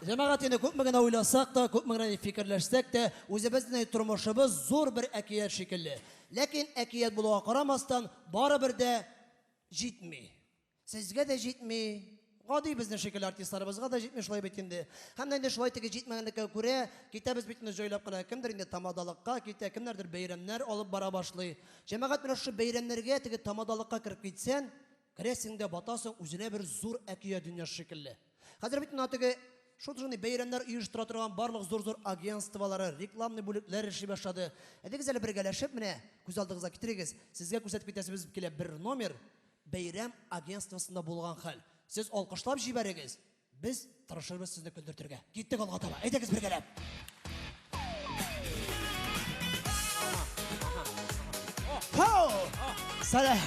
Cemaat yine köpmegen oylasak da, köpmegen fikirleşsek de, özümüzün turmuşumuz zor bir ekiyet şekilli. Lakin ekiyet buluğa karamastan, bari bir de jitmi. Sizge de jitmi. Gadi bizden şekil artistlarımızga da jitmi şulay bitindi. Hem de şulay teki jitmegenlikle göre, kitabız bitini joylap kına kimdir indi tamadalıkka, kimlerdir beyramlar alıp bara başlay. Cemaat bile şu beyramlarga teki tamadalıkka kirip gitsen, kiresinde batasın üzerine bir zor ekiyet dünya şekilli. Hazır bitin atıge şu tuşunu beyramlar uyuştura turgan barlık zor agentstvaları, reklamlı bölükler işi başladı. Güzel birgeleşip mine göz aldığınıza kitirigiz. Sizge körsatip bitesimiz bile bir nomer beyram agentstvasında bulgan hal. Siz alkışlap jiberigiz. Biz tırışırız sizni güldürtürge. Gittik alga tala. Edegiz birgelep. Salam.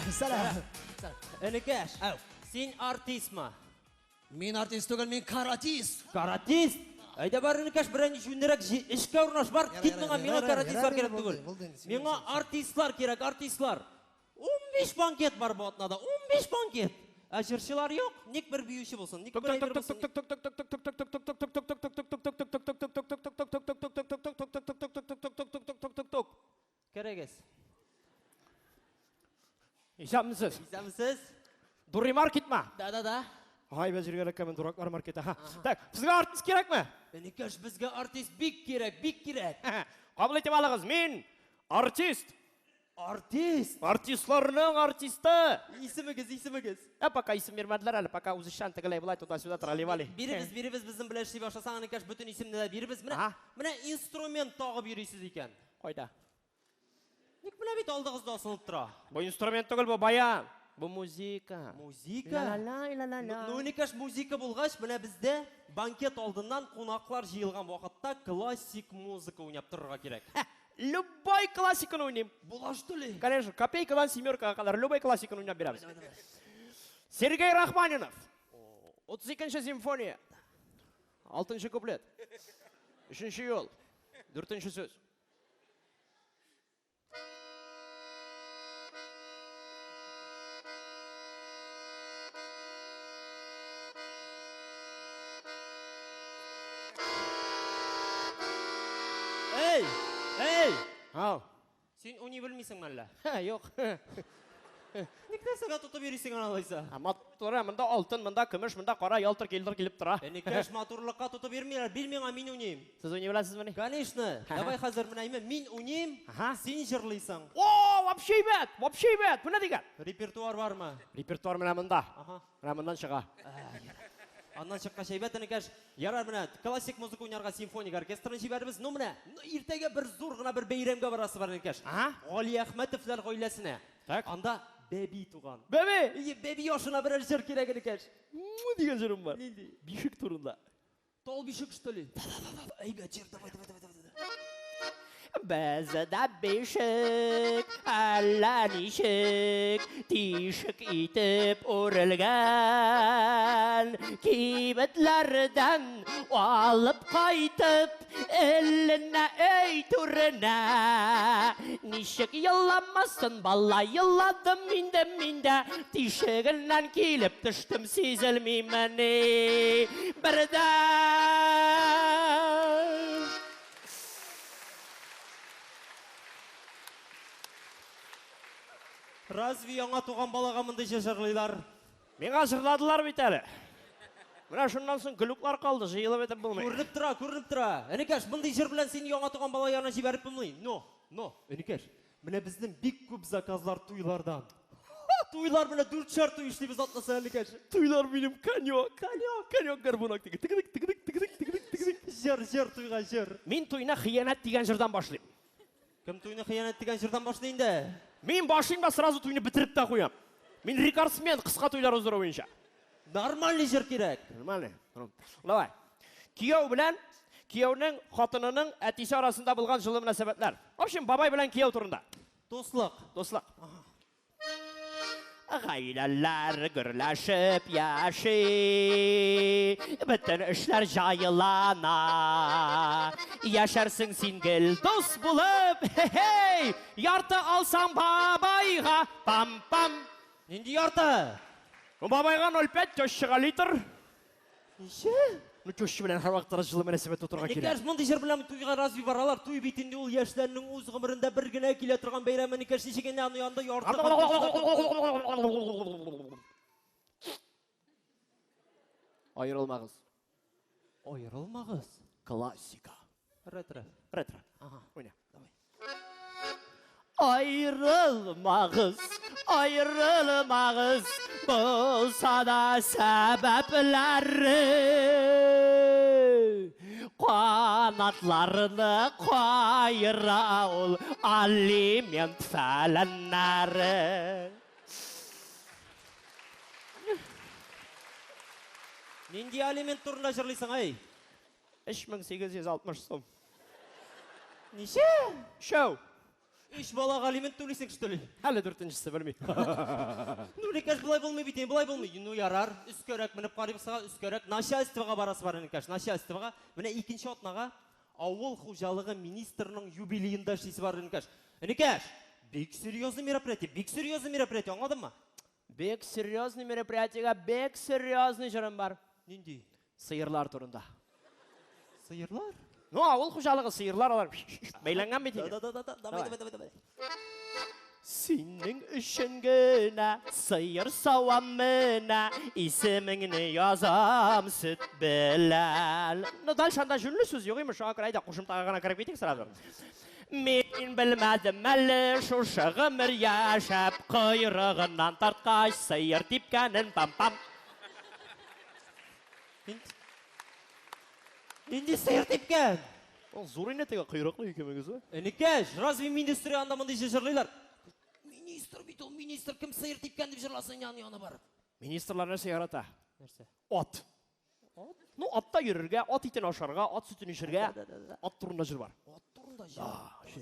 Enikeş, sen artist mi? Min artist tugul, min karatist. Karatist? Ayda bar Enikeş birinci jünderek işke urnaş bar. Gitmeğe mena karatistlar gerek tugul. Mena artistlar gerek, artistlar. 15 banket var bu atnada, 15 banket. Aşırşılar yok, nik bir büyüşü bulsun, nik bir aygır bulsun. Kereges. İşam mısınız? İzlemisiz? Duri market mi? Da. Hay be jirge reklamın duraklar markete ha. Tak, sizge artist gerek mi? Enikeş bizge artist big gerek. Kabul etip alığız, min artist. Artist? Artistlarının artisti. İsimiz. Apaka isim vermediler hali, paka uzışan tıkılay bulay tuta suda tralivali. Birimiz bizim bileşi başlasan Enikeş bütün isimde birimiz. Mine instrument tağıp yürüysüz iken. Koyda. Nik bile bit aldığızda asılıp tura. Bu instrument tugul bu bayan. Bu muzika. Muzika? Enikeş muzika bulgaç mine bizde banket aldığından konaklar jıyılgan vakitta klasik muzika oynayıp dururga gerek. Любой классиканы oynayayım. Була что ли? Конечно, копейкадан семеркаға kadar любой классиканы oynayıp береміз. Сергей Рахманинов. 32-ші симфония. 6-ші куплет. 3-ші yol. 4-ші söz. Hey! Al. Sen onu bilmeysin malla. Ha, yok. Nikde sana tutup yürüysün analaysa? Motora, mında altın, mında kümüş, mında qara yaltır kelip tura. Enikeş motorlukka tutup vermiyorlar. Bilmeyen min oynayayım. Siz oynay biləsiz mi? Конечно. Давай hazır mınayım. Min oynayayım. Sen jırlıysan. Oo, вообще bet. Bu ne digen? Repertuar var mı? Repertuar mına mında. Mından çığa. Andan çıkka şeybet Enikeş. Yarar mına klasik müzik oynarga simfonik orkestrın jiberimiz. No mına irtege bir zorguna bir beyramga barası var Enikeş. Ali Ahmetovlar goylasına. Anda bebi tuğan. Bebi yaşına bir jır kerek Enikeş. Mu digen jırım var. Bişik turunda. Tol bişik что ли? Ey be jır давай. Bizde bişik, allanişik, tişik itip urulgan, kibitlerden alıp kaytıp, eline ey turuna. Nişik yıllanmasın, balla yılladım minde, tişiğinden kilip düştüm sizilmeyim birden. Разве яңа туған балаға мындай жырлайлар? Меңа жырладылар бит әлі. Мына шуннан соң күлүклар қалды, жыйылып етіп булмай. Көрініп тұра. Энекеш, мындай жыр білән сені яңа туған бала яғына жіберіп білмей. Но, Энекеш, міне біздің бик көп заказлар туйлардан. Туйлар міне 4 шар той ішлейбіз атласа Энекеш. Туйлар менің коньок гарбунак деген. Жыр туйға жыр. Мен туйна хиянат деген жырдан башлайм. Кім туйны хиянат деген жырдан башлайынды? Мен башlayım да сразу туйны бітіріп та қоям. Мен рекордсмен қысқа туйлар өздері бойынша. Нормальный жыр керек. Нормальный. Давай. Күйеу білән, күйеуінің қатынының әтесі арасында болған жылы мünәсәбәтләр. В общем, бабай білән күйеу турында. Достлық. Ғайләләр гүрләшіп яши, бүтін ішләр жайылана. Яшарсың сен гел дос болып, хей, ярты алсаң бабайға, пам-пам. Ненде ярты? Бабайға 0,5 төшшіға литр. Неше? Көші білен har вақтара жылы мәнесібет отырға келе. Никаш мұндай жер білемін туйға разви баралар. Туй бетінде ол яшьләрнең үз гомерендә бір генә килә торган бәйрәме никаш ничегенә аны янда ярты. Айырылмағыз. Айрылмагыз. Классика. Ретро. Ретро. Ага. Ойна. Давай. Ayrılmağız, ayrılmağız, bulsa da sebepleri. Kanatlarını kayıra ol, aliment falanları. Нинди алимент турында җырлыйсың, ай? 3860 сом. Ничә? Шоу. 3 балага алимент түлисең штөли. Әлі дүртіншісі білмей. Ну, никаш булай булмый бит, булай булмый. Ну, ярар, үскәрәк менеп карыйбызга, үскәрәк начальствога барасы бар никаш, начальствога. Менә икенче атнага авыл хуҗалыгы министрының юбилеенда эшлисе бар никаш. Никаш, бик серьезный мероприятие, аңладыңмы? Бек серьезный мероприятиега, бек серьезный жырым бар. Нинди? Сыйырлар турында. Сыерлар? Ну, ауыл хуҗалыгы сыйырлар алар. Бәйләнгән бит инде. Давай. Синең өчен генә сыйыр савамына исемеңне язам сөт белән. Ну, дальше анда жүнле сүз юк име, шуңа күрә әйдә кушымтага гына кереп китик сразу. Мен белмәдем әле шушы гомер яшәп, койрыгыннан тарткач сыйыр типкәнен пам-пам. Нинди сыер типкән? Ол зур ине теге койрыклы икемегез. Никаш, разве министрлыгында мондай җырлыйлар? Министр бит ул, министр кем сыер типкән дип җырласын яны бар. Министрлар нәрсә ярата? Нәрсә? Ат. Ну, атта йөрергә, ат итен ашарга, ат сөтен ишергә, ат турында җыр бар. Ат турында җыр.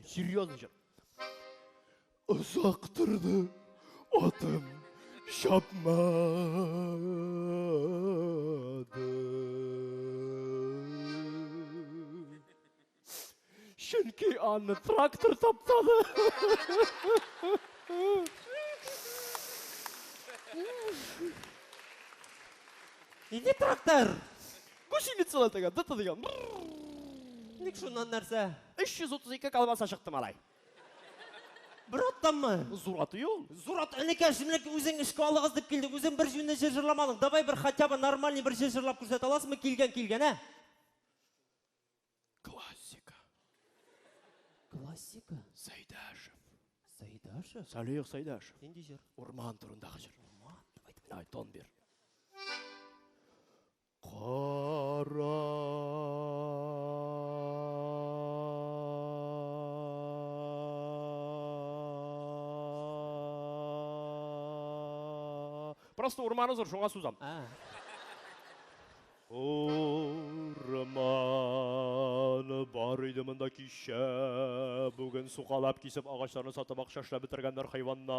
Серьезный җыр. Озак торды атым шапмады. Чөнки аны трактор таптады. Нинди трактор? Гусеницалар деген, дыты деген. Ник шуннан нәрсә? 332 колбаса чыкты малай. Бер аттанмы? Зур аты юк. Зур ат, никаш, үзең эшкә алыгыз дип килдек. Үзең бер җүнне җырламадың. Давай бер хотя бы нормальный бер җырлап күрсәт аласыңмы? Килгән, ә? Классика. Классика. Сайдашев. Сайдашев. Салих Сайдашев. Нинди җыр? Урман турындагы җыр. Урман. Ай, тон бер. Просто урманы зор, шуңа сузам. Урманы бар иде монда кичә, бүген суқалап кисеп агачларны сатып акча эшләп бетергәннәр хайваннар.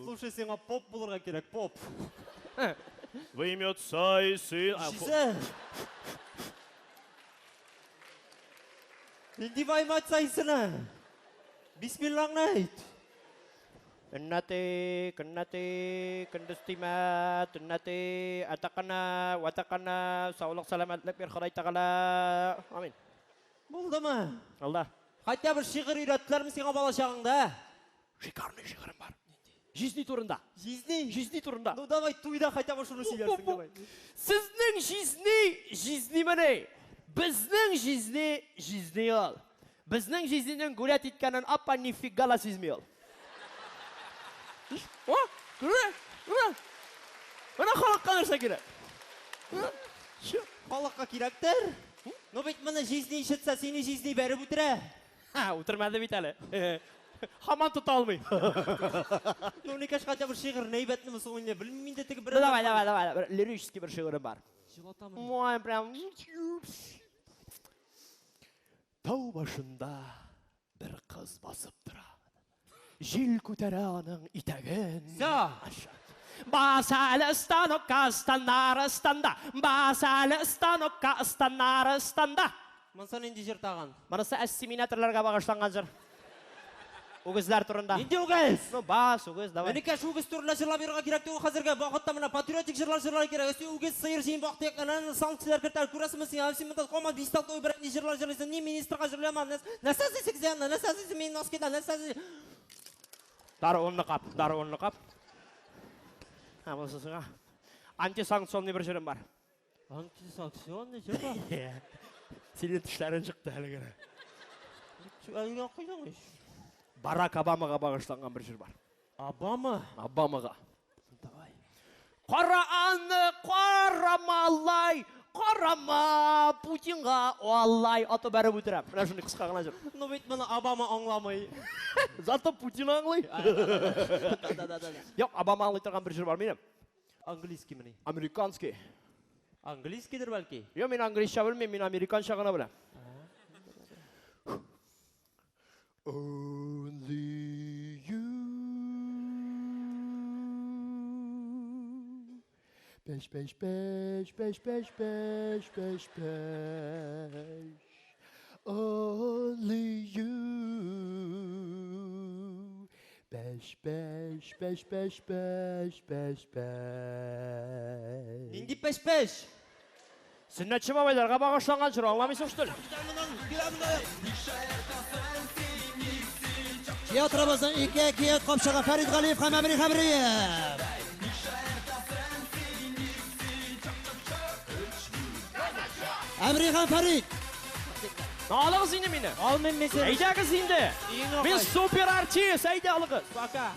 Слушай, сиңа поп булырга кирәк, поп. Во имя Отца и Сына. Шизе. Нинди ваймат сайсына? Бисмиллахны әйт. Kennati, kendestima, tennati, atakana, watakana, sağlık selametlik bir Huday Teala. Amin. Булдымы? Allah. Хотя бер шигырь өйрәттеләрме сиңа бала чагыңда? Шикарный шигырым бар. Жизни турында. Жизни? Жизни турында. Ну давай туйда хотя бы шуны сөйләрсең, давай. Сезнең жизни менә. Безнең жизни ул. Безнең жизнинең гүрәт иткәнен апа нифига ла сизми ул. Менә халыкка нәрсә кирәк? Халыкка кирәктер? Ну бит моны жизни ишетсә, сине жизни бәреп үтерә. Үтермәде бит әле. Хаман тота алмый. Ну никаш хотя бы шигырь нәйбәтне соң инде белмим инде теге бер. Давай. Лирический бер шигырем бар. Җылатамын. Мой прям. Тау башында бер кыз басып тора. Жил күтәрә аның итәген. Бас әле станокка, станнары станда. Бас әле станокка, станнары станда. Монсы нинди җыр тагын? Монысы ассимиляторларга багышланган җыр. Үгізлер турында. Нинди үгіз? Ну, бас, үгіз, давай. Мінекеш үгіз турында жырлап беруға керек те, қазіргі вақытта мына патриотик жырлар керек. Өсі үгіз сыйыр жейін вақты екінен санкциялар кіртар көресіміз сен, әлсі мұндат қома бейсталты ой бірәнде жырлар жырлайсың. Не министрға жырлаймам, нәсәзі сікзияны, нәсәзі мен носкеда, нәсәзі... Дары онны қап. Амалсызыңа. Антисанкционный бір жырым бар. Антисанкционный жыр ба? Сенен түшлерін шықты әлігірі. Әліген қойдан өш. Барак Обамаға бағыштанған бір жыр бар. Обамаға. Давай. Қараны қарамалай, қарама Путинға олай. Аты бәрі өтірем. Мына жынды қысқа ғана жыр. Ну бейт мұны Обама аңламай. Зато Путин аңлай. Yok, Obama аңлай тұрған бір жыр бар менің. Английский міне. Американский. Английскийдір бәлки. Yok, мен английша білмеймін, мен американша ғана білем. Only you. Beş. Only you. Beş. Нинди пеш-пеш? Sünnetçi babaylarga bağışlangan jыр, anlamıyorsun işte. Teatrımızın iki ekiyet komşağı Ferit Galip hem Emri Hebriyev. Emri hem Ferit. Ne alığız indi mini? Al men mesela. Eydağız indi. İyi, Biz super artist, eydağız. Baka.